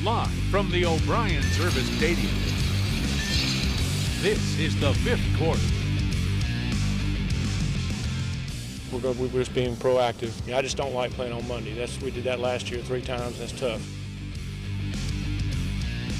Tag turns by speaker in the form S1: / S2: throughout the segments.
S1: Live from the O'Brien Service Stadium. This is the fifth quarter.
S2: We're just being proactive. I just don't like playing on Monday. We did that last year 3 times. That's tough.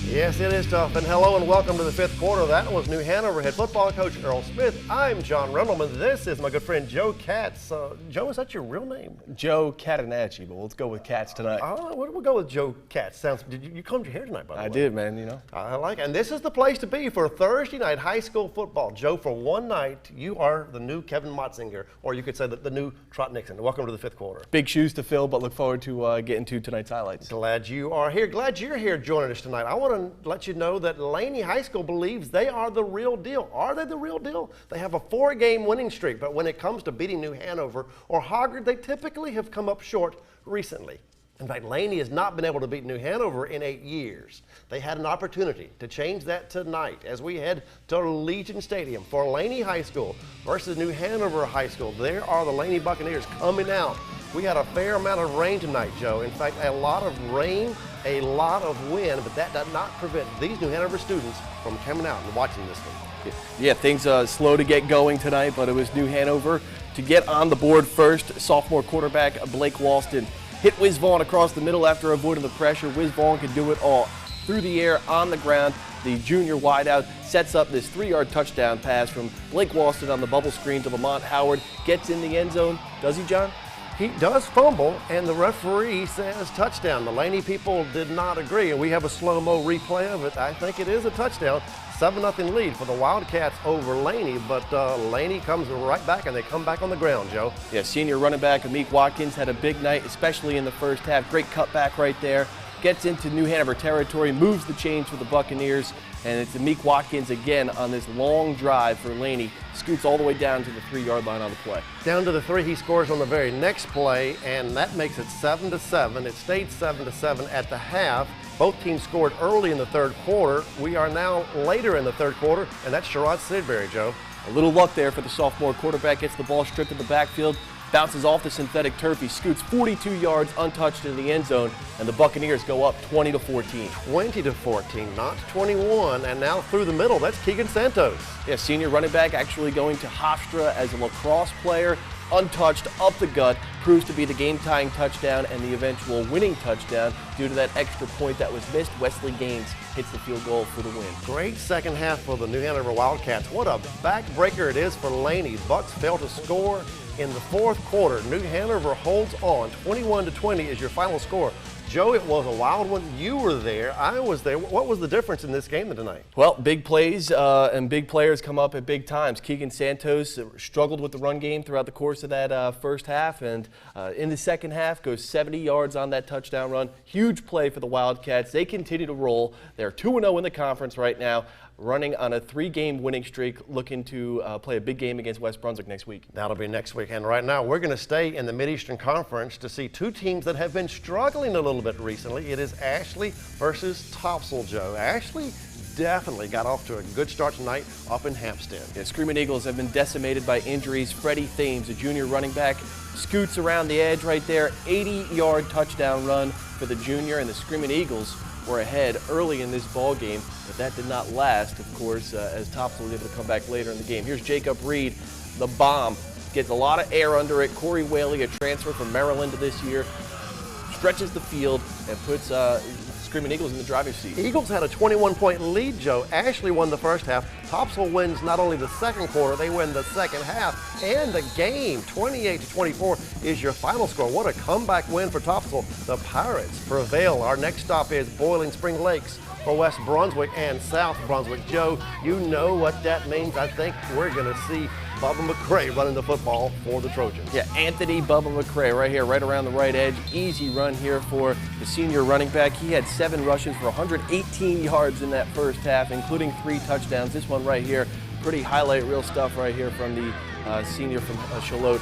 S3: Yes, it is tough. And hello and welcome to the fifth quarter. That was New Hanover head football coach Earl Smith. I'm John Rendelman. This is my good friend Joe Katz. Joe, is that your real name?
S4: Joe Catanacci, but let's go with Katz tonight.
S3: We'll go with Joe Katz. Did you combed your hair tonight, by the way?
S4: I did, man, you know.
S3: I like it. And this is the place to be for Thursday night high school football. Joe, for one night, you are the new Kevin Motzinger, or you could say the new Trot Nixon. Welcome to the fifth quarter.
S4: Big shoes to fill, but look forward to getting to tonight's highlights.
S3: Glad you are here. Glad you're here joining us tonight. I want to let you know that Laney High School believes they are the real deal. Are they the real deal? They have a 4-game winning streak, but when it comes to beating New Hanover or Hoggard, they typically have come up short recently. In fact, Laney has not been able to beat New Hanover in 8 years. They had an opportunity to change that tonight as we head to Legion Stadium for Laney High School versus New Hanover High School. There are the Laney Buccaneers coming out. We had a fair amount of rain tonight, Joe. In fact, a lot of rain, a lot of wind, but that does not prevent these New Hanover students from coming out and watching this game.
S4: Yeah, things slow to get going tonight, but it was New Hanover to get on the board first. Sophomore quarterback Blake Walston hit Wiz Vaughn across the middle after avoiding the pressure. Wiz Vaughn could do it all through the air, on the ground. The junior wideout sets up this 3-yard touchdown pass from Blake Walston on the bubble screen to Lamont Howard. Gets in the end zone. Does he, John?
S3: He does fumble, and the referee says touchdown. The Laney people did not agree, and we have a slow-mo replay of it. I think it is a touchdown. 7-0 lead for the Wildcats over Laney, but Laney comes right back, and they come back on the ground, Joe.
S4: Yeah, senior running back Amik Watkins had a big night, especially in the first half. Great cutback right there. Gets into New Hanover territory, moves the chains for the Buccaneers, and it's Amik Watkins again on this long drive for Laney. Scoots all the way down to the 3-yard line on the play.
S3: Down to the 3, he scores on the very next play, and that makes it 7-7. It stayed 7-7 at the half. Both teams scored early in the third quarter. We are now later in the third quarter, and that's Sherrod Sidbury, Joe.
S4: A little luck there for the sophomore quarterback. Gets the ball stripped in the backfield. Bounces off the synthetic turf. He scoots 42 yards untouched in the end zone, and the Buccaneers go up 20-14.
S3: 20-14, not 21, and now through the middle, that's Keegan Santos.
S4: Yeah, senior running back actually going to Hofstra as a lacrosse player. Untouched, up the gut, proves to be the game-tying touchdown and the eventual winning touchdown due to that extra point that was missed. Wesley Gaines hits the field goal for the win.
S3: Great second half for the New Hanover Wildcats. What a backbreaker it is for Laney. Bucks fail to score in the fourth quarter. New Hanover holds on. 21-20 is your final score. Joe, it was a wild one. You were there. I was there. What was the difference in this game tonight?
S4: Well, big plays and big players come up at big times. Keegan Santos struggled with the run game throughout the course of that first half, and in the second half goes 70 yards on that touchdown run. Huge play for the Wildcats. They continue to roll. They're 2-0 in the conference right now, running on a 3-game winning streak, looking to play a big game against West Brunswick next week.
S3: That'll be next week. And right now, we're going to stay in the Mid-Eastern Conference to see 2 teams that have been struggling a little bit recently. It is Ashley versus Topsail, Joe. Ashley definitely got off to a good start tonight up in Hampstead.
S4: Yeah, Screaming Eagles have been decimated by injuries. Freddie Thames, a junior running back, scoots around the edge right there. 80-yard touchdown run for the junior, and the Screaming Eagles were ahead early in this ball game, but that did not last, of course, as Topsail was able to come back later in the game. Here's Jacob Reed, the bomb, gets a lot of air under it. Corey Whaley, a transfer from Maryland this year, stretches the field and puts Screaming Eagles in the driving seat.
S3: Eagles had a 21-point lead, Joe. Ashley won the first half. Topsail wins not only the second quarter, they win the second half and the game. 28-24 is your final score. What a comeback win for Topsail. The Pirates prevail. Our next stop is Boiling Spring Lakes for West Brunswick and South Brunswick. Joe, you know what that means. I think we're going to see Bubba McCray running the football for the Trojans.
S4: Yeah, Anthony Bubba McCray right here, right around the right edge. Easy run here for the senior running back. He had 7 rushes for 118 yards in that first half, including 3 touchdowns. This one right here, pretty highlight reel stuff right here from the senior from Charlotte.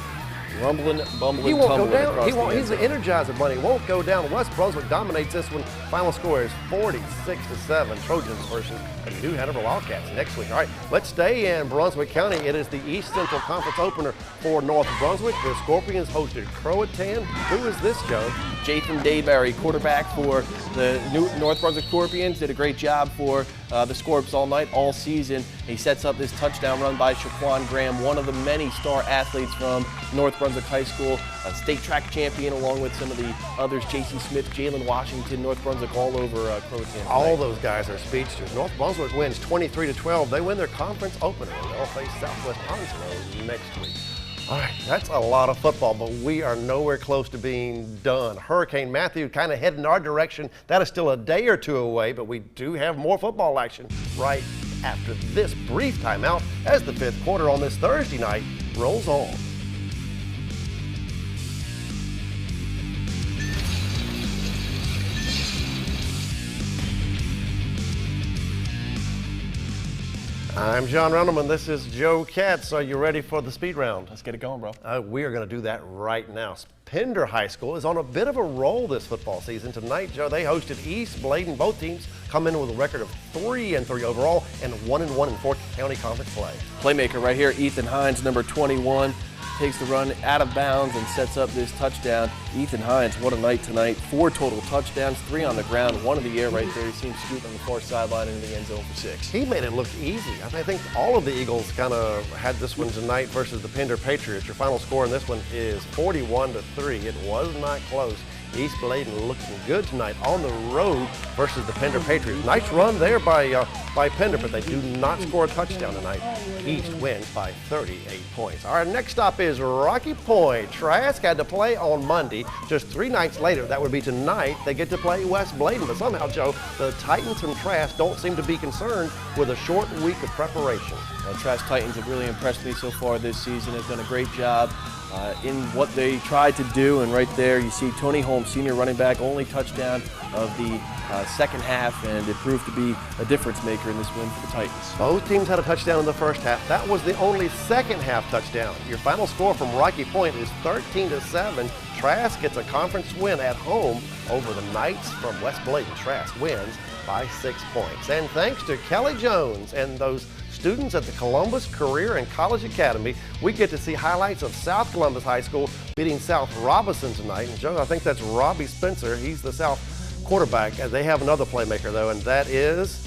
S4: Rumbling, bumbling,
S3: he won't
S4: tumbling
S3: go down.
S4: across
S3: He's the Energizer Bunny. Won't go down. West Brunswick dominates this one. Final score is 46-7. Trojans versus the New Hanover Wildcats next week. All right, let's stay in Brunswick County. It is the East Central Conference opener for North Brunswick. The Scorpions hosted Croatan. Who is this, Joe?
S4: Jathan Dayberry, quarterback for the North Brunswick Scorpions, did a great job for the Scorps all night, all season. He sets up this touchdown run by Shaquan Graham, one of the many star athletes from North Brunswick High School, a state track champion along with some of the others, J.C. Smith, Jalen Washington, North Brunswick all over Croatan.
S3: All those guys are speedsters. North Brunswick wins 23-12. They win their conference opener, and they'll face Southwest Onslow next week. All right, that's a lot of football, but we are nowhere close to being done. Hurricane Matthew kind of heading our direction. That is still a day or two away, but we do have more football action right after this brief timeout as the fifth quarter on this Thursday night rolls on. I'm John Runneman. This is Joe Katz. Are you ready for the speed round?
S4: Let's get it going, bro.
S3: We are going to do that right now. Pender High School is on a bit of a roll this football season. Tonight, Joe, they hosted East Bladen. Both teams come in with a record of 3-3 overall and 1-1 in Fort County Conference play.
S4: Playmaker right here, Ethan Hines, number 21. Takes the run out of bounds and sets up this touchdown. Ethan Hines, what a night tonight. 4 total touchdowns, 3 on the ground, 1 in the air right there. You see him scoot on the far sideline into the end zone for 6.
S3: He made it look easy. I think all of the Eagles kind of had this one tonight versus the Pender Patriots. Your final score in this one is 41-3. It was not close. East Bladen looking good tonight on the road versus the Pender Patriots. Nice run there by Pender, but they do not score a touchdown tonight. East wins by 38 points. Our next stop is Rocky Point. Trask had to play on Monday. Just 3 nights later, that would be tonight, they get to play West Bladen. But somehow, Joe, the Titans from Trask don't seem to be concerned with a short week of preparation.
S4: Trask Titans have really impressed me so far this season. Have done a great job in what they tried to do, and right there you see Tony Holmes, senior running back, only touchdown of the second half, and it proved to be a difference maker in this win for the Titans.
S3: Both teams had a touchdown in the first half. That was the only second half touchdown. Your final score from Rocky Point is 13-7. Trask gets a conference win at home over the Knights from West Bladen. Trask wins by 6 points. And thanks to Kelly Jones and those students at the Columbus Career and College Academy, we get to see highlights of South Columbus High School beating South Robinson tonight. And Joe, I think that's Robbie Spencer. He's the South quarterback. They have another playmaker though, and that is?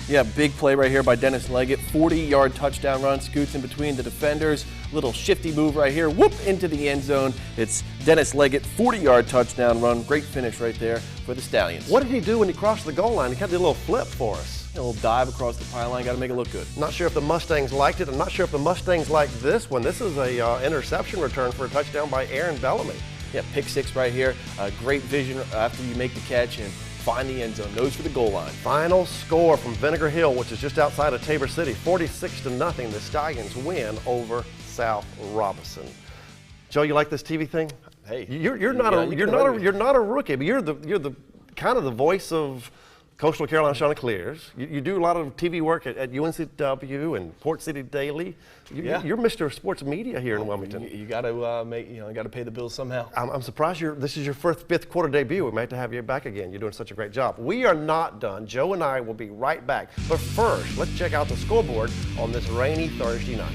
S4: Yeah, big play right here by Dennis Leggett. 40-yard touchdown run, scoots in between the defenders. Little shifty move right here, whoop, into the end zone. It's Dennis Leggett, 40-yard touchdown run. Great finish right there for the Stallions.
S3: What did he do when he crossed the goal line? He kind of did a little flip for us.
S4: A little dive across the pylon, got to make it look good.
S3: Not sure if the Mustangs liked it. I'm not sure if the Mustangs like this one. This is a interception return for a touchdown by Aaron Bellamy.
S4: Yeah, pick 6 right here. Great vision after you make the catch and find the end zone. Nose for the goal line.
S3: Final score from Vinegar Hill, which is just outside of Tabor City, 46-0. The Stallions win over South Robinson. Joe, you like this TV thing?
S4: Hey,
S3: you're not a rookie, but you're the kind of the voice of Coastal Carolina Chanticleers. You do a lot of TV work at UNCW and Port City Daily. You're Mr. Sports Media here in Wilmington.
S4: You got to got to pay the bills somehow.
S3: I'm surprised this is your fifth quarter debut. We might have to have you back again. You're doing such a great job. We are not done. Joe and I will be right back. But first, let's check out the scoreboard on this rainy Thursday night.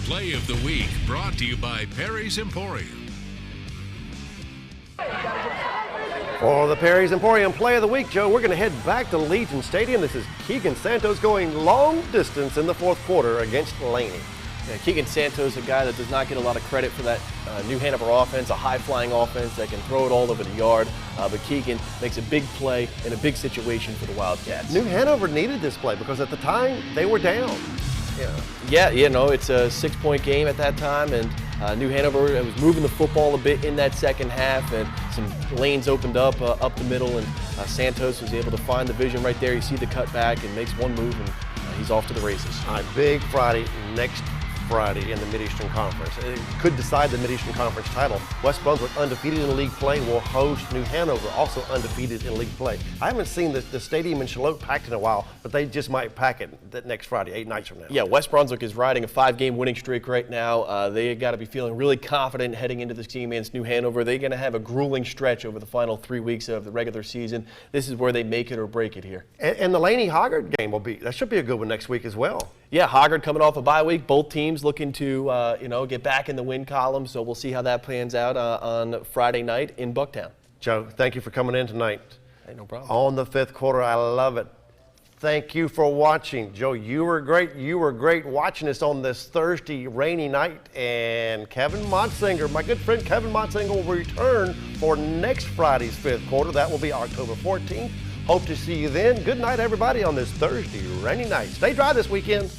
S1: Play of the Week brought to you by Perry's Emporium.
S3: For the Perry's Emporium Play of the Week, Joe, we're going to head back to Legion Stadium. This is Keegan Santos going long distance in the fourth quarter against Laney.
S4: Yeah, Keegan Santos, a guy that does not get a lot of credit for that New Hanover offense, a high-flying offense that can throw it all over the yard. But Keegan makes a big play in a big situation for the Wildcats.
S3: New Hanover needed this play because at the time they were down.
S4: Yeah, it's a 6-point game at that time, and New Hanover was moving the football a bit in that second half, and some lanes opened up the middle, and Santos was able to find the vision right there. You see the cutback and makes one move, and he's off to the races.
S3: Big Friday next Friday in the Mid-Eastern Conference. It could decide the Mid-Eastern Conference title. West Brunswick, undefeated in league play, will host New Hanover, also undefeated in league play. I haven't seen the stadium in Charlotte packed in a while, but they just might pack it that next Friday, 8 nights from now.
S4: Yeah, West Brunswick is riding a 5-game winning streak right now. They got to be feeling really confident heading into this game against New Hanover. They're going to have a grueling stretch over the final 3 weeks of the regular season. This is where they make it or break it here.
S3: And the Laney Hoggard game that should be a good one next week as well.
S4: Yeah, Hoggard coming off a bye week. Both teams looking to get back in the win column. So we'll see how that plans out on Friday night in Bucktown.
S3: Joe, thank you for coming in tonight.
S4: Hey, no problem.
S3: On the 5th quarter, I love it. Thank you for watching. Joe, you were great. You were great watching us on this Thursday rainy night. And Kevin Motsinger, my good friend Kevin Motsinger, will return for next Friday's 5th quarter. That will be October 14th. Hope to see you then. Good night, everybody, on this Thursday rainy night. Stay dry this weekend.